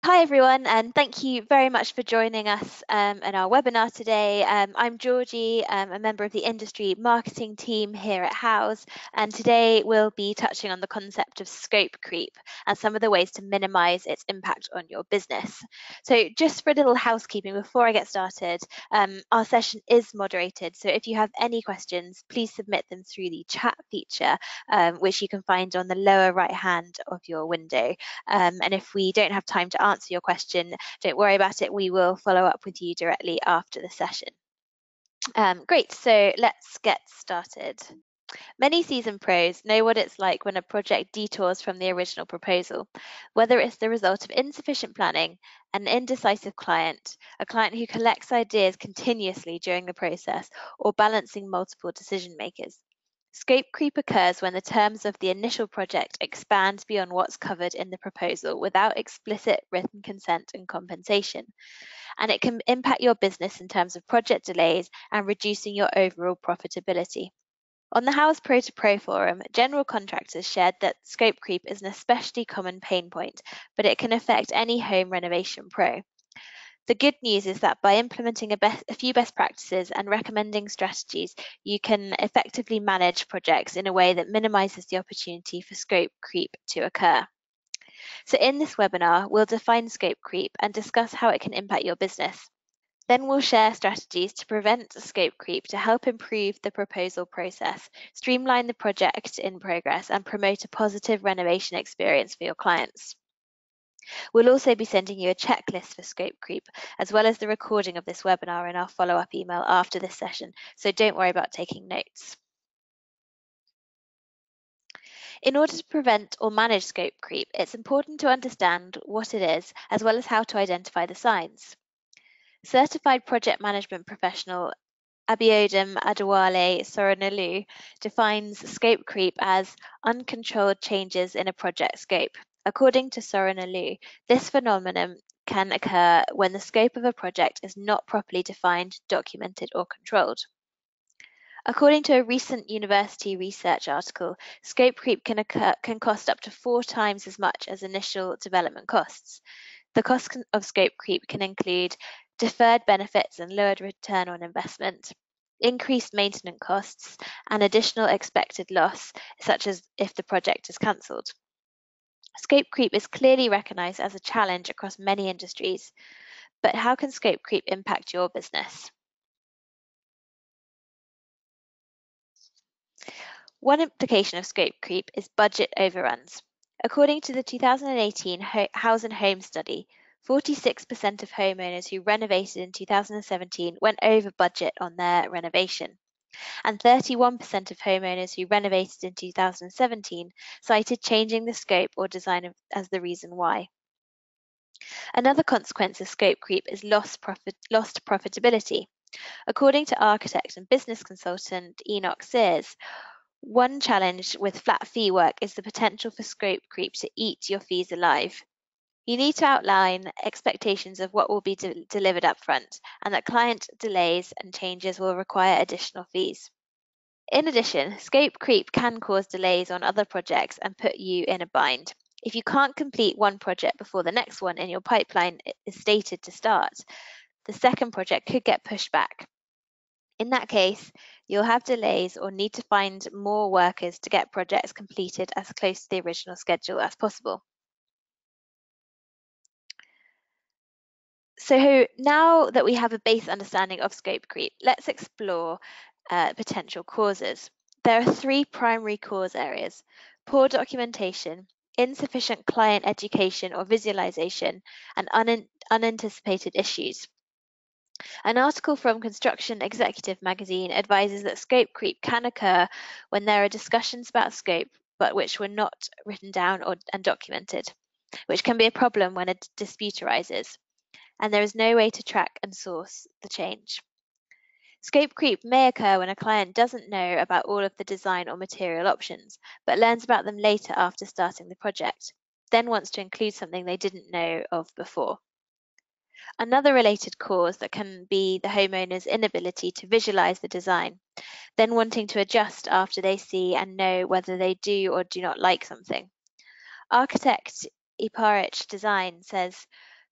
Hi everyone, and thank you very much for joining us in our webinar today. I'm Georgie, a member of the industry marketing team here at Houzz, and today we'll be touching on the concept of scope creep and some of the ways to minimise its impact on your business. So just for a little housekeeping before I get started, our session is moderated, so if you have any questions, please submit them through the chat feature, which you can find on the lower right hand of your window. And if we don't have time to answer your question, don't worry about it. We will follow up with you directly after the session. Great, so let's get started. Many seasoned pros know what it's like when a project detours from the original proposal, whether it's the result of insufficient planning, an indecisive client, a client who collects ideas continuously during the process, or balancing multiple decision makers. Scope creep occurs when the terms of the initial project expand beyond what's covered in the proposal without explicit written consent and compensation. And it can impact your business in terms of project delays and reducing your overall profitability. On the Houzz Pro to Pro forum, general contractors shared that scope creep is an especially common pain point, but it can affect any home renovation pro. The good news is that by implementing a few best practices and recommending strategies, you can effectively manage projects in a way that minimizes the opportunity for scope creep to occur. So in this webinar, we'll define scope creep and discuss how it can impact your business. Then we'll share strategies to prevent scope creep to help improve the proposal process, streamline the project in progress, and promote a positive renovation experience for your clients. We'll also be sending you a checklist for scope creep, as well as the recording of this webinar in our follow-up email after this session, so don't worry about taking notes. In order to prevent or manage scope creep, it's important to understand what it is, as well as how to identify the signs. Certified project management professional Abiodun Adewale Soronolu defines scope creep as uncontrolled changes in a project scope. According to Soronolu, this phenomenon can occur when the scope of a project is not properly defined, documented, or controlled. According to a recent university research article, scope creep can cost up to 4 times as much as initial development costs. The cost of scope creep can include deferred benefits and lowered return on investment, increased maintenance costs, and additional expected loss, such as if the project is cancelled. Scope creep is clearly recognised as a challenge across many industries, but how can scope creep impact your business? One implication of scope creep is budget overruns. According to the 2018 House and Home study, 46% of homeowners who renovated in 2017 went over budget on their renovation, and 31% of homeowners who renovated in 2017 cited changing the scope or design as the reason why. Another consequence of scope creep is lost profitability. According to architect and business consultant Enoch Sears, one challenge with flat fee work is the potential for scope creep to eat your fees alive. You need to outline expectations of what will be delivered upfront, and that client delays and changes will require additional fees. In addition, scope creep can cause delays on other projects and put you in a bind. If you can't complete one project before the next one in your pipeline is stated to start, the second project could get pushed back. In that case, you'll have delays or need to find more workers to get projects completed as close to the original schedule as possible. So now that we have a base understanding of scope creep, let's explore potential causes. There are 3 primary cause areas: poor documentation, insufficient client education or visualization, and unanticipated issues. An article from Construction Executive magazine advises that scope creep can occur when there are discussions about scope but which were not written down and documented, which can be a problem when a dispute arises, and there is no way to track and source the change. Scope creep may occur when a client doesn't know about all of the design or material options, but learns about them later after starting the project, then wants to include something they didn't know of before. Another related cause that can be the homeowner's inability to visualize the design, then wanting to adjust after they see and know whether they do or do not like something. Architect Iparich Design says,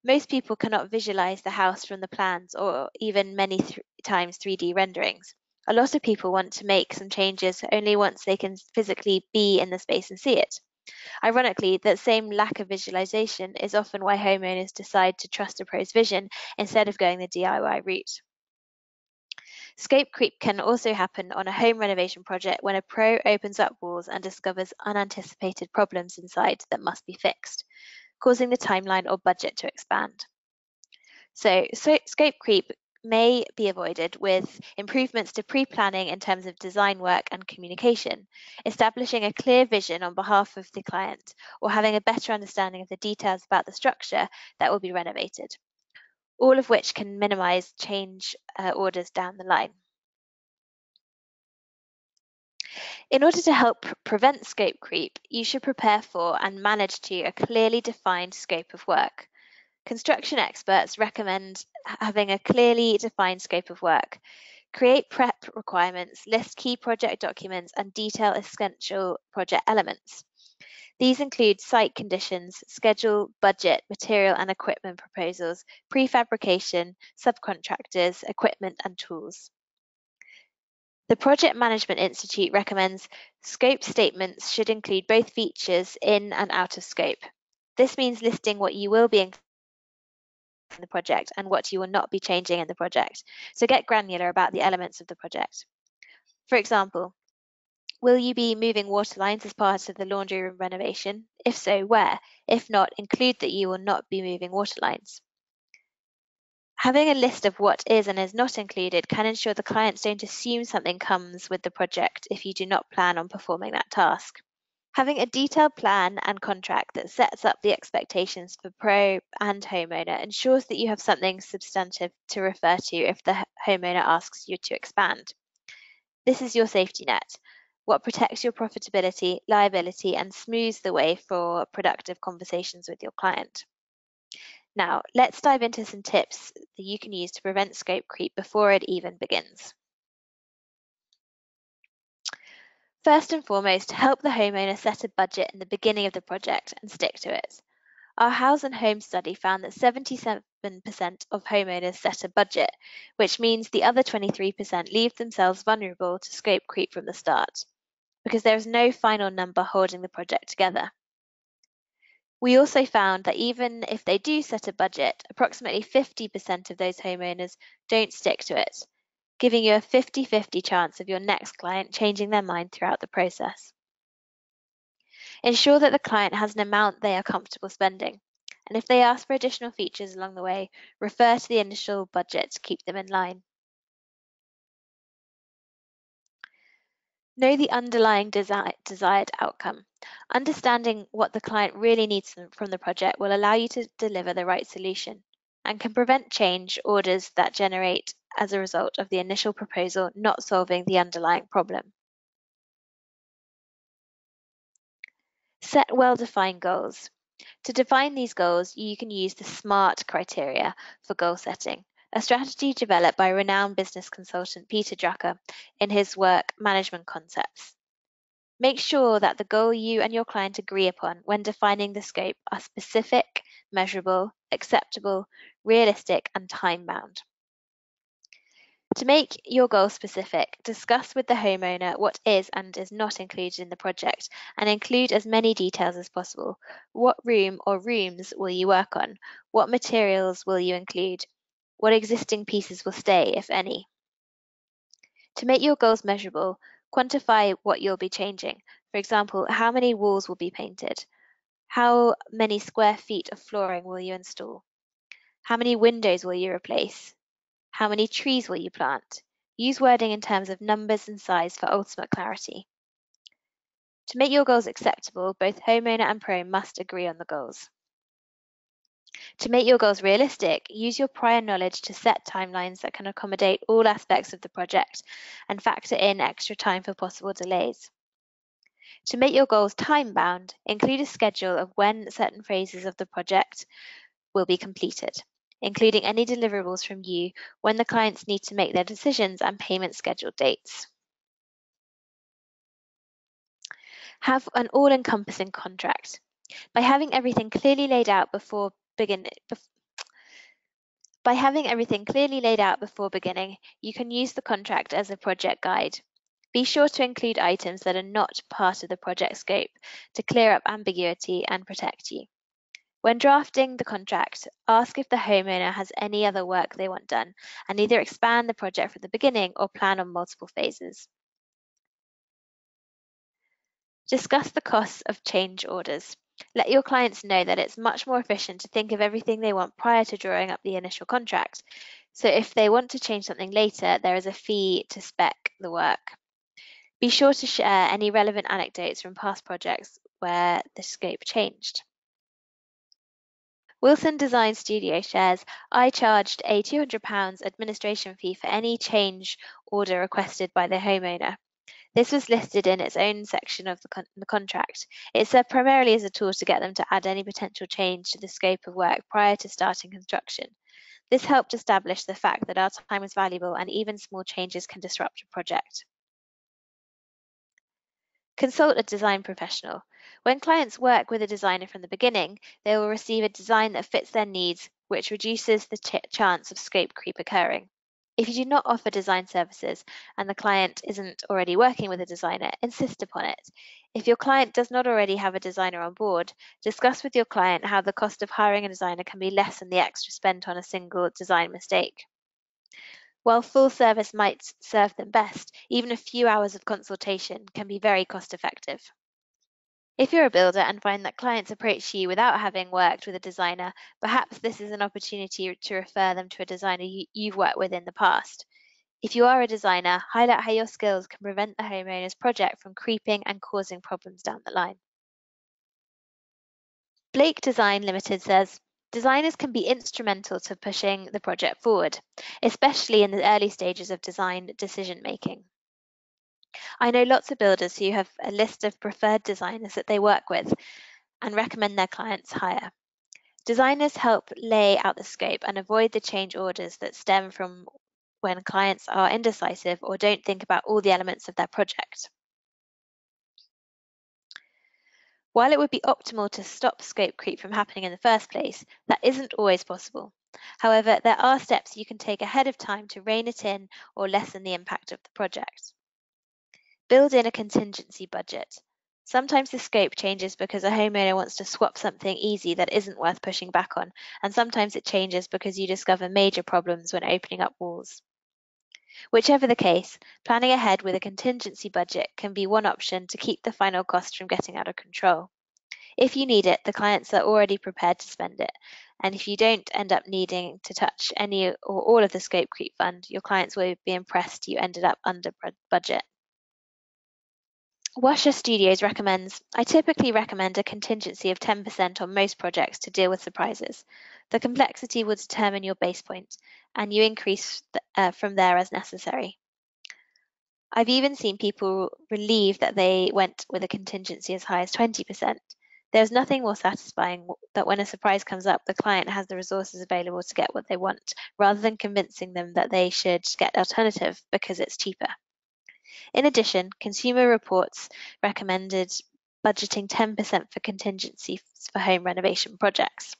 Most people cannot visualize the house from the plans or even many times 3D renderings. A lot of people want to make some changes only once they can physically be in the space and see it. Ironically, that same lack of visualization is often why homeowners decide to trust a pro's vision instead of going the DIY route. Scope creep can also happen on a home renovation project when a pro opens up walls and discovers unanticipated problems inside that must be fixed, causing the timeline or budget to expand. So scope creep may be avoided with improvements to pre-planning in terms of design work and communication, establishing a clear vision on behalf of the client, or having a better understanding of the details about the structure that will be renovated, all of which can minimize change orders down the line. In order to help prevent scope creep, you should prepare for and manage to a clearly defined scope of work. Construction experts recommend having a clearly defined scope of work. Create prep requirements, list key project documents, and detail essential project elements. These include site conditions, schedule, budget, material and equipment proposals, prefabrication, subcontractors, equipment and tools. The Project Management Institute recommends scope statements should include both features in and out of scope. This means listing what you will be including in the project and what you will not be changing in the project. So get granular about the elements of the project. For example, will you be moving water lines as part of the laundry room renovation? If so, where? If not, include that you will not be moving water lines. Having a list of what is and is not included can ensure the clients don't assume something comes with the project if you do not plan on performing that task. Having a detailed plan and contract that sets up the expectations for pro and homeowner ensures that you have something substantive to refer to if the homeowner asks you to expand. This is your safety net, what protects your profitability, liability, and smooths the way for productive conversations with your client. Now, let's dive into some tips that you can use to prevent scope creep before it even begins. First and foremost, help the homeowner set a budget in the beginning of the project and stick to it. Our House and Home study found that 77% of homeowners set a budget, which means the other 23% leave themselves vulnerable to scope creep from the start, because there is no final number holding the project together. We also found that even if they do set a budget, approximately 50% of those homeowners don't stick to it, giving you a 50-50 chance of your next client changing their mind throughout the process. Ensure that the client has an amount they are comfortable spending, and if they ask for additional features along the way, refer to the initial budget to keep them in line. Know the underlying desired outcome. Understanding what the client really needs from the project will allow you to deliver the right solution and can prevent change orders that generate as a result of the initial proposal not solving the underlying problem. Set well-defined goals. To define these goals, you can use the SMART criteria for goal setting, a strategy developed by renowned business consultant Peter Drucker in his work Management Concepts. Make sure that the goal you and your client agree upon when defining the scope are specific, measurable, acceptable, realistic, and time-bound. To make your goal specific, discuss with the homeowner what is and is not included in the project and include as many details as possible. What room or rooms will you work on? What materials will you include? What existing pieces will stay, if any? To make your goals measurable, quantify what you'll be changing. For example, how many walls will be painted? How many square feet of flooring will you install? How many windows will you replace? How many trees will you plant? Use wording in terms of numbers and size for ultimate clarity. To make your goals acceptable, both homeowner and pro must agree on the goals. To make your goals realistic, use your prior knowledge to set timelines that can accommodate all aspects of the project and factor in extra time for possible delays. To make your goals time-bound, include a schedule of when certain phases of the project will be completed, including any deliverables from you when the clients need to make their decisions and payment schedule dates. Have an all-encompassing contract. By having everything clearly laid out before By having everything clearly laid out before beginning, you can use the contract as a project guide. Be sure to include items that are not part of the project scope to clear up ambiguity and protect you. When drafting the contract, ask if the homeowner has any other work they want done, and either expand the project from the beginning or plan on multiple phases. Discuss the costs of change orders. Let your clients know that it's much more efficient to think of everything they want prior to drawing up the initial contract. So if they want to change something later, there is a fee to spec the work. Be sure to share any relevant anecdotes from past projects where the scope changed. Wilson Design Studio shares, I charged a £200 administration fee for any change order requested by the homeowner. This was listed in its own section of the contract. It served primarily as a tool to get them to add any potential change to the scope of work prior to starting construction. This helped establish the fact that our time is valuable and even small changes can disrupt a project. Consult a design professional. When clients work with a designer from the beginning, they will receive a design that fits their needs, which reduces the chance of scope creep occurring. If you do not offer design services and the client isn't already working with a designer, insist upon it. If your client does not already have a designer on board, discuss with your client how the cost of hiring a designer can be less than the extra spent on a single design mistake. While full service might serve them best, even a few hours of consultation can be very cost effective. If you're a builder and find that clients approach you without having worked with a designer, perhaps this is an opportunity to refer them to a designer you've worked with in the past. If you are a designer, highlight how your skills can prevent the homeowner's project from creeping and causing problems down the line. Blake Design Limited says, designers can be instrumental to pushing the project forward, especially in the early stages of design decision making. I know lots of builders who have a list of preferred designers that they work with and recommend their clients hire. Designers help lay out the scope and avoid the change orders that stem from when clients are indecisive or don't think about all the elements of their project. While it would be optimal to stop scope creep from happening in the first place, that isn't always possible. However, there are steps you can take ahead of time to rein it in or lessen the impact of the project. Build in a contingency budget. Sometimes the scope changes because a homeowner wants to swap something easy that isn't worth pushing back on, and sometimes it changes because you discover major problems when opening up walls. Whichever the case, planning ahead with a contingency budget can be one option to keep the final cost from getting out of control. If you need it, the clients are already prepared to spend it, and if you don't end up needing to touch any or all of the scope creep fund, your clients will be impressed you ended up under budget. Washer Studios recommends, I typically recommend a contingency of 10% on most projects to deal with surprises. The complexity will determine your base point, and you increase from there as necessary. I've even seen people relieved that they went with a contingency as high as 20%. There's nothing more satisfying that when a surprise comes up, the client has the resources available to get what they want, rather than convincing them that they should get alternative because it's cheaper. In addition, Consumer Reports recommended budgeting 10% for contingency for home renovation projects.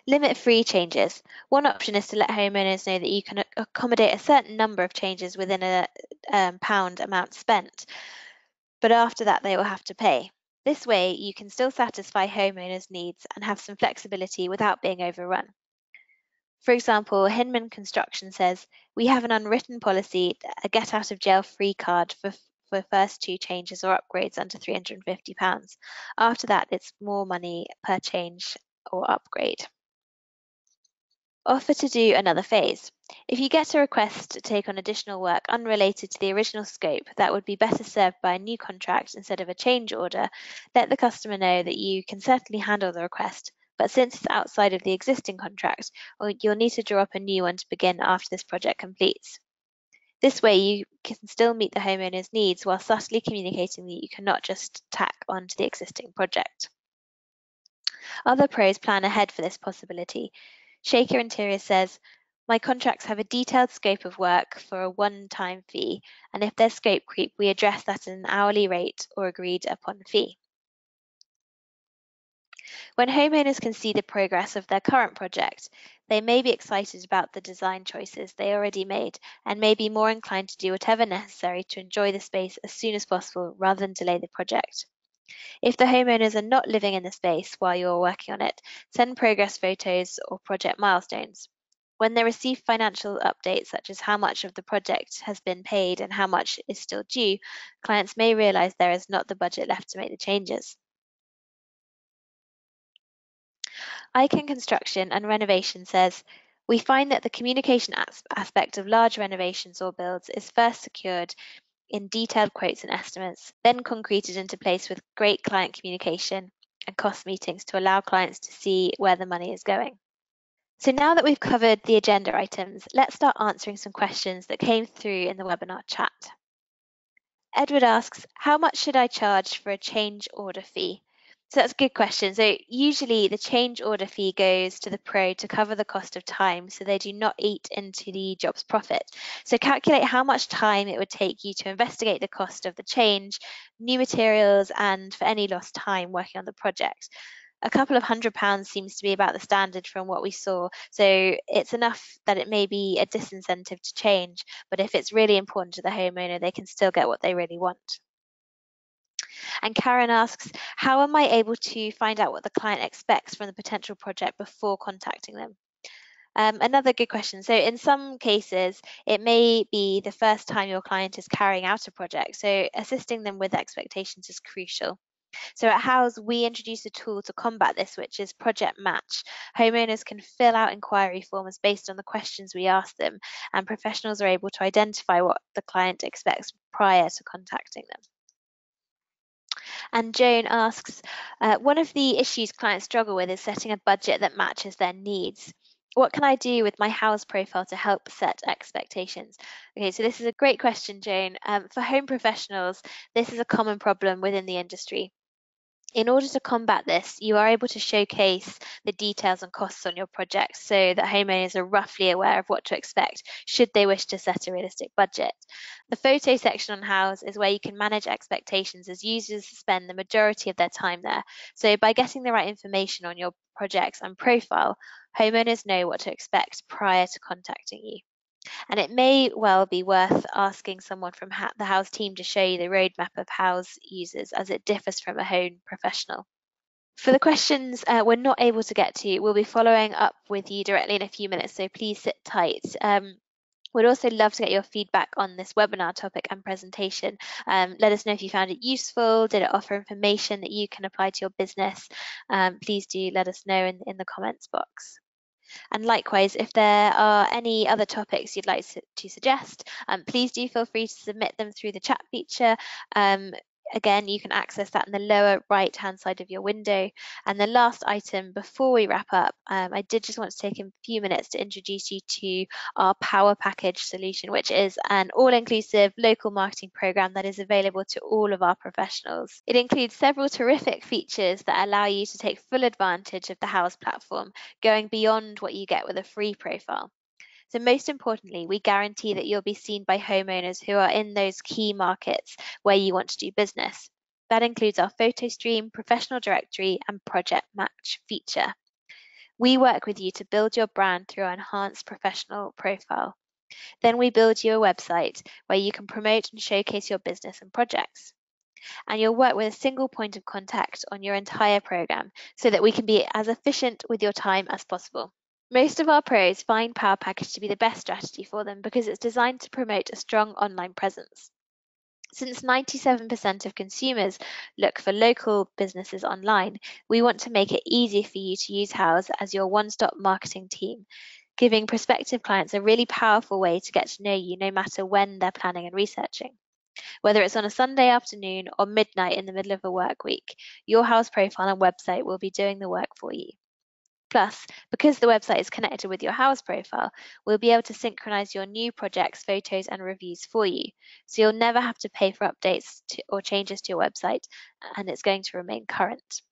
Limit free changes. One option is to let homeowners know that you can accommodate a certain number of changes within a pound amount spent, but after that they will have to pay. This way, you can still satisfy homeowners' needs and have some flexibility without being overrun. For example, Hinman Construction says, we have an unwritten policy, a get out of jail free card for first 2 changes or upgrades under £350. After that, it's more money per change or upgrade. Offer to do another phase. If you get a request to take on additional work unrelated to the original scope that would be better served by a new contract instead of a change order, let the customer know that you can certainly handle the request, but since it's outside of the existing contract, you'll need to draw up a new one to begin after this project completes. This way you can still meet the homeowner's needs while subtly communicating that you cannot just tack onto the existing project. Other pros plan ahead for this possibility. Shaker Interior says, my contracts have a detailed scope of work for a one-time fee, and if there's scope creep, we address that at an hourly rate or agreed upon fee. When homeowners can see the progress of their current project, they may be excited about the design choices they already made and may be more inclined to do whatever necessary to enjoy the space as soon as possible rather than delay the project. If the homeowners are not living in the space while you're working on it, send progress photos or project milestones. When they receive financial updates, such as how much of the project has been paid and how much is still due, clients may realize there is not the budget left to make the changes. Icon Construction and Renovation says, we find that the communication aspect of large renovations or builds is first secured in detailed quotes and estimates, then concreted into place with great client communication and cost meetings to allow clients to see where the money is going. So now that we've covered the agenda items, let's start answering some questions that came through in the webinar chat. Edward asks, how much should I charge for a change order fee? So that's a good question. So usually the change order fee goes to the pro to cover the cost of time so they do not eat into the job's profit. So calculate how much time it would take you to investigate the cost of the change, new materials, and for any lost time working on the project. A couple of £100 seems to be about the standard from what we saw. So it's enough that it may be a disincentive to change, but if it's really important to the homeowner, they can still get what they really want. And Karen asks, how am I able to find out what the client expects from the potential project before contacting them? Another good question. So in some cases, it may be the first time your client is carrying out a project. So assisting them with expectations is crucial. So at Houzz, we introduced a tool to combat this, which is Project Match. Homeowners can fill out inquiry forms based on the questions we ask them, and professionals are able to identify what the client expects prior to contacting them. And Joan asks, one of the issues clients struggle with is setting a budget that matches their needs. What can I do with my Houzz profile to help set expectations? Okay, so this is a great question, Joan. For home professionals, this is a common problem within the industry. In order to combat this, you are able to showcase the details and costs on your project so that homeowners are roughly aware of what to expect should they wish to set a realistic budget. The photo section on Houzz is where you can manage expectations as users spend the majority of their time there. So by getting the right information on your projects and profile, homeowners know what to expect prior to contacting you. And it may well be worth asking someone from the Houzz team to show you the roadmap of Houzz users as it differs from a home professional. For the questions we're not able to get to, we'll be following up with you directly in a few minutes, so please sit tight. We'd also love to get your feedback on this webinar topic and presentation. Let us know if you found it useful. Did it offer information that you can apply to your business? Please do let us know in the comments box. And likewise, if there are any other topics you'd like to suggest, please do feel free to submit them through the chat feature. Again, you can access that in the lower right-hand side of your window. And the last item before we wrap up, I did just want to take a few minutes to introduce you to our Power Package solution, which is an all-inclusive local marketing program that is available to all of our professionals. It includes several terrific features that allow you to take full advantage of the Houzz platform, going beyond what you get with a free profile. So most importantly, we guarantee that you'll be seen by homeowners who are in those key markets where you want to do business. That includes our photo stream, professional directory, and project match feature. We work with you to build your brand through our enhanced professional profile. Then we build you a website where you can promote and showcase your business and projects. And you'll work with a single point of contact on your entire program so that we can be as efficient with your time as possible. Most of our pros find Power Package to be the best strategy for them because it's designed to promote a strong online presence. Since 97% of consumers look for local businesses online, we want to make it easy for you to use Houzz as your one-stop marketing team, giving prospective clients a really powerful way to get to know you no matter when they're planning and researching. Whether it's on a Sunday afternoon or midnight in the middle of a work week, your Houzz profile and website will be doing the work for you. Plus, because the website is connected with your Houzz profile, we'll be able to synchronize your new projects, photos, and reviews for you. So you'll never have to pay for updates or changes to your website, and it's going to remain current.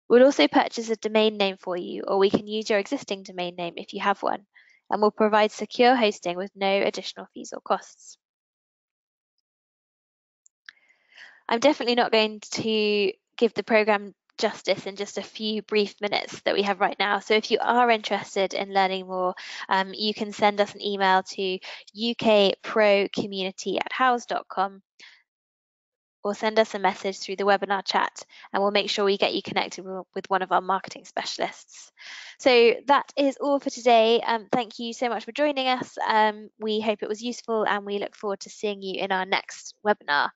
We'll also purchase a domain name for you, or we can use your existing domain name if you have one, and we'll provide secure hosting with no additional fees or costs. I'm definitely not going to give the program justice in just a few brief minutes that we have right now. So if you are interested in learning more, you can send us an email to ukprocommunity@houzz.com, or send us a message through the webinar chat, and we'll make sure we get you connected with one of our marketing specialists. So that is all for today. Thank you so much for joining us. We hope it was useful, and we look forward to seeing you in our next webinar.